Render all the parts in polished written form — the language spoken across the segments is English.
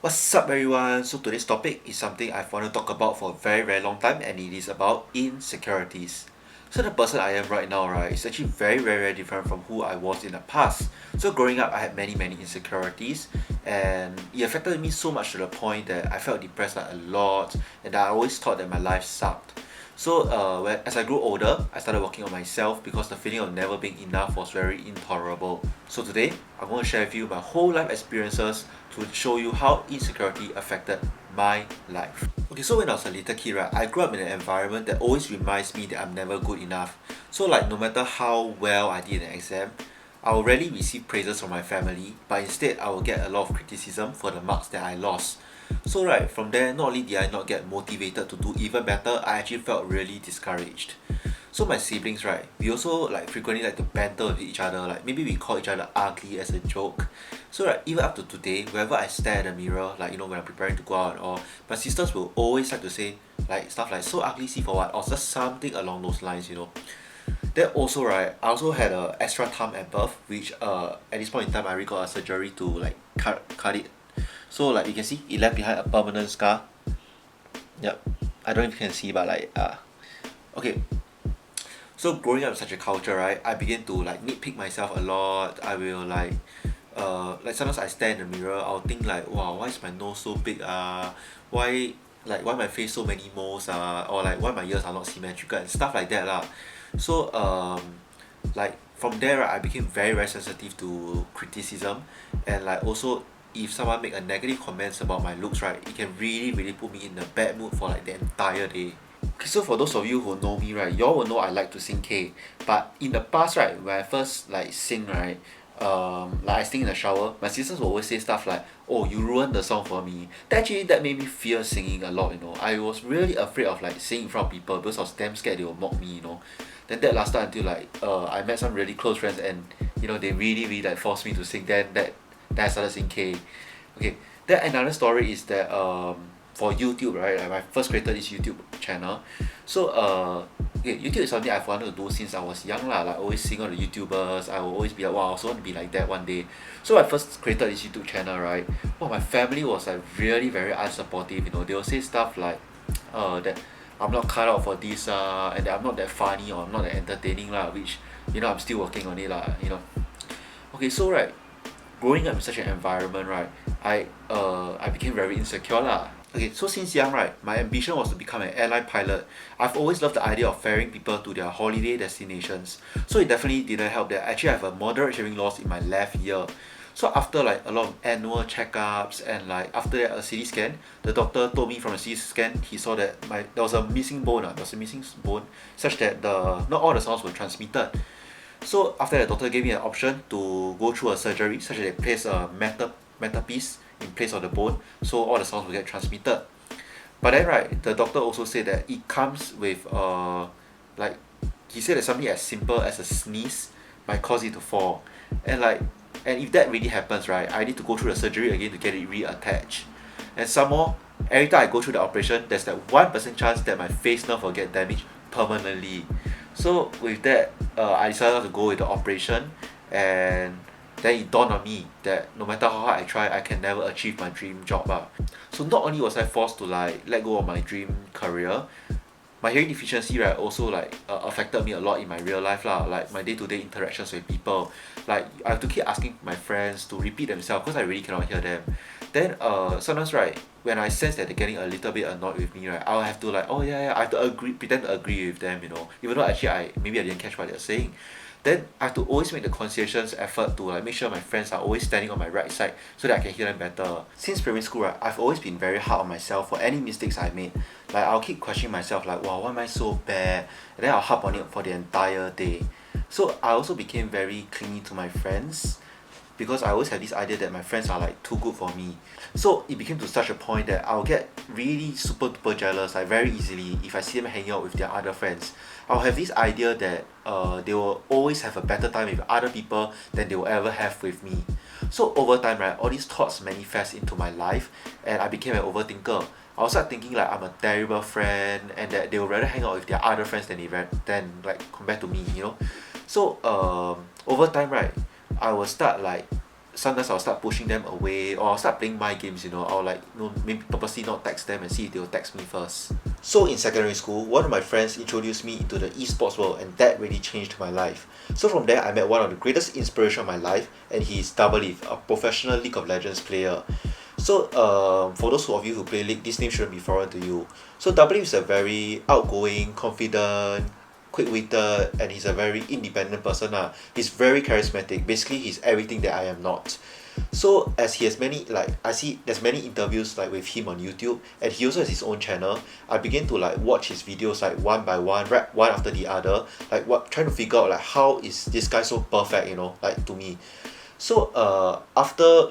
What's up, everyone? So today's topic is something I've wanted to talk about for a very, very long time, and it is about insecurities. So the person I am right now, right, is actually very, very, very different from who I was in the past. So growing up, I had many, many insecurities, and it affected me so much to the point that I felt depressed like a lot, and I always thought that my life sucked. So as I grew older, I started working on myself because the feeling of never being enough was very intolerable. So today, I'm going to share with you my whole life experiences to show you how insecurity affected my life. Okay, so when I was a little kid, right, I grew up in an environment that always reminds me that I'm never good enough. So like no matter how well I did in an exam, I will rarely receive praises from my family, but instead I will get a lot of criticism for the marks that I lost. So right from there, not only did I not get motivated to do even better, I actually felt really discouraged. So my siblings, right, we also like frequently like to banter with each other, like maybe we call each other ugly as a joke. So right, even up to today, whenever I stare at the mirror, like when I'm preparing to go out, or my sisters will always like to say like stuff like so ugly, see for what, or just something along those lines. Then also right, I also had a extra thumb at birth, which at this point in time I already got a surgery to like cut it. So like you can see, it left behind a permanent scar. Yep, I don't know if you can see, but like okay. So growing up in such a culture, right, I began to like nitpick myself a lot. I will like sometimes I stare in the mirror, I'll think like, wow, why is my nose so big? Why my face so many moles? Or like why my ears are not symmetrical and stuff like that lah. So like from there, right, I became very, very sensitive to criticism, and like also if someone make a negative comments about my looks, right, it can really, really put me in a bad mood for like the entire day. Okay, so for those of you who know me, right, y'all will know I like to sing K. But in the past, right, when I first like sing, right, like I sing in the shower, my sisters will always say stuff like, "Oh, you ruined the song for me." That made me fear singing a lot. I was really afraid of like singing in front of people because I was damn scared they will mock me. Then that lasted until like I met some really close friends, and they really, really like forced me to sing. Then I started singing K. Okay, then another story is that for YouTube, right, like I first created this YouTube channel. So okay, YouTube is something I've wanted to do since I was young lah. Like always seeing all the YouTubers, I will always be like, wow, I also want to be like that one day. So I first created this YouTube channel, right. Well, my family was like really very unsupportive. They will say stuff like that I'm not cut out for this and that I'm not that funny or I'm not that entertaining lah, which I'm still working on it lah. Okay, so right, growing up in such an environment, right, I became very insecure lah. Okay, so since young, right, my ambition was to become an airline pilot. I've always loved the idea of ferrying people to their holiday destinations. So it definitely didn't help that actually I have a moderate hearing loss in my left ear. So after like a lot of annual checkups and like after that a CT scan, the doctor told me from the CT scan he saw that there was a missing bone. There was a missing bone such that not all the sounds were transmitted. So after that, the doctor gave me an option to go through a surgery such that they place a metal piece in place of the bone, so all the sounds will get transmitted. But then right, the doctor also said that it comes with like he said that something as simple as a sneeze might cause it to fall, and if that really happens, right, I need to go through the surgery again to get it reattached. And some more, every time I go through the operation, there's that 1% chance that my face nerve will get damaged permanently. So with that, I decided to go with the operation, and then it dawned on me that no matter how hard I try, I can never achieve my dream job. So not only was I forced to like let go of my dream career, my hearing deficiency, right, also like affected me a lot in my real life lah, like my day-to-day interactions with people. Like I have to keep asking my friends to repeat themselves because I really cannot hear them. Then sometimes, right, when I sense that they're getting a little bit annoyed with me, right, I'll have to like, oh yeah, yeah, I have to pretend to agree with them, even though actually maybe I didn't catch what they're saying. Then I have to always make the conscientious effort to like make sure my friends are always standing on my right side so that I can hear them better. Since primary school, right, I've always been very hard on myself for any mistakes I made. Like I'll keep questioning myself like, wow, why am I so bad? And then I'll harp on it for the entire day. So I also became very clingy to my friends because I always had this idea that my friends are like too good for me. So it became to such a point that I'll get really super duper jealous like very easily if I see them hanging out with their other friends. I'll have this idea that they will always have a better time with other people than they will ever have with me. So over time, right, all these thoughts manifest into my life, and I became an overthinker. I was start thinking like I'm a terrible friend and that they would rather hang out with their other friends than like compared to me. So over time, right, I will start like sometimes I'll start pushing them away, or I'll start playing my games, I'll like, maybe purposely not text them and see if they'll text me first. So in secondary school, one of my friends introduced me into the esports world, and that really changed my life. So from there, I met one of the greatest inspiration of my life, and he's Double Leaf, a professional League of Legends player. So for those of you who play League, this name shouldn't be foreign to you. So Double Leaf is a very outgoing, confident, quick-witted, and he's a very independent person. He's very charismatic. Basically, he's everything that I am not. So as he has many, like, I see there's many interviews like with him on YouTube, and he also has his own channel. I begin to like watch his videos like one by one, right, one after the other, like what trying to figure out like how is this guy so perfect, like to me. So after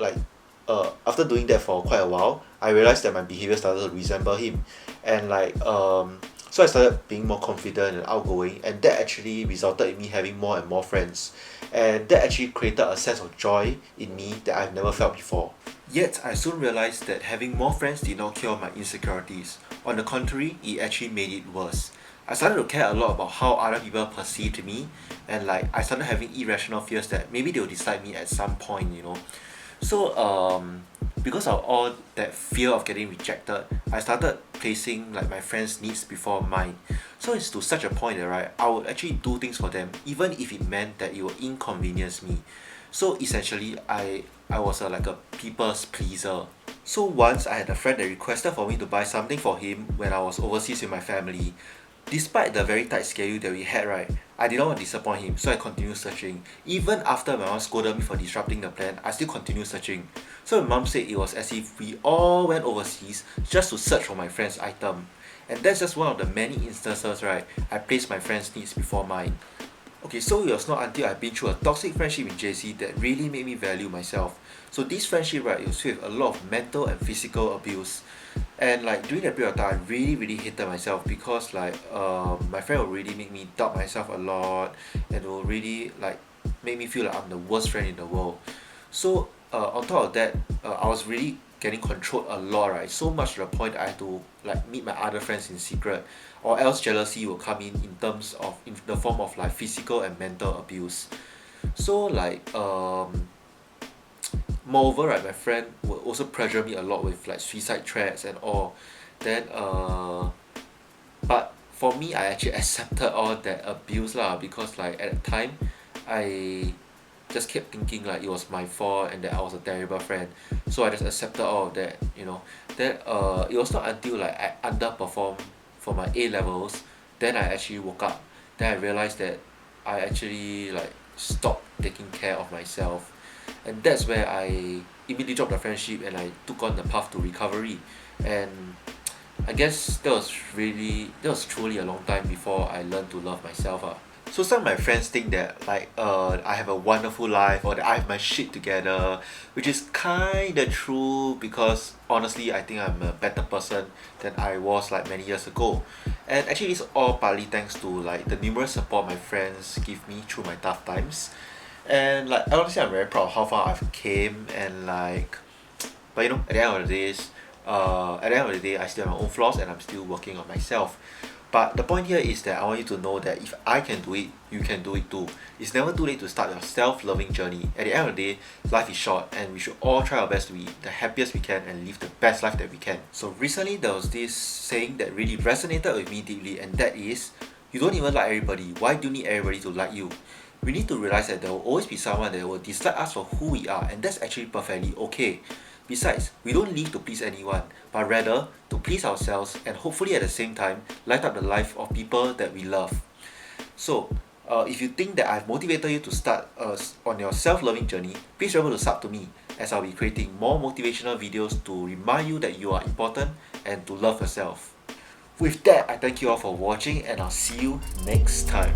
doing that for quite a while, I realized that my behavior started to resemble him, and so I started being more confident and outgoing, and that actually resulted in me having more and more friends, and that actually created a sense of joy in me that I've never felt before. Yet I soon realized that having more friends did not cure my insecurities. On the contrary, it actually made it worse. I started to care a lot about how other people perceived me, and like I started having irrational fears that maybe they'll dislike me at some point. So because of all that fear of getting rejected, I started placing like my friends' needs before mine. So it's to such a point that right, I would actually do things for them even if it meant that it would inconvenience me. So essentially I was like a people's pleaser. So once I had a friend that requested for me to buy something for him when I was overseas with my family. Despite the very tight schedule that we had, right, I did not want to disappoint him, so I continued searching. Even after my mom scolded me for disrupting the plan, I still continued searching. So my mom said it was as if we all went overseas just to search for my friend's item. And that's just one of the many instances, right, I placed my friend's needs before mine. Okay, so it was not until I've been through a toxic friendship in JC that really made me value myself. So this friendship, right, it was with a lot of mental and physical abuse. And like during that period of time, I really, really hated myself because like my friend would really make me doubt myself a lot, and it would really like make me feel like I'm the worst friend in the world. So on top of that, I was really getting controlled a lot, right? So much to the point that I had to like meet my other friends in secret, or else jealousy will come in terms of in the form of like physical and mental abuse. So like moreover, right, my friend would also pressure me a lot with like suicide threats and all. Then but for me, I actually accepted all that abuse lah, because like at the time I just kept thinking like it was my fault and that I was a terrible friend. So I just accepted all of that. Then it was not until like I underperformed for my A levels, then I actually woke up. Then I realized that I actually like stopped taking care of myself, and that's where I immediately dropped the friendship and I took on the path to recovery. And I guess that was truly a long time before I learned to love myself. So some of my friends think that like I have a wonderful life, or that I have my shit together, which is kinda true, because honestly I think I'm a better person than I was like many years ago. And actually it's all partly thanks to like the numerous support my friends give me through my tough times. And like honestly I'm very proud of how far I've came, and like but at the end of the day I still have my own flaws, and I'm still working on myself. But the point here is that I want you to know that if I can do it, you can do it too. It's never too late to start your self-loving journey. At the end of the day, life is short, and we should all try our best to be the happiest we can and live the best life that we can. So recently there was this saying that really resonated with me deeply, and that is, you don't even like everybody. Why do you need everybody to like you? We need to realize that there will always be someone that will dislike us for who we are, and that's actually perfectly okay. Besides, we don't live to please anyone, but rather to please ourselves, and hopefully at the same time light up the life of people that we love. So, if you think that I've motivated you to start on your self-loving journey, please remember to sub to me, as I'll be creating more motivational videos to remind you that you are important and to love yourself. With that, I thank you all for watching, and I'll see you next time.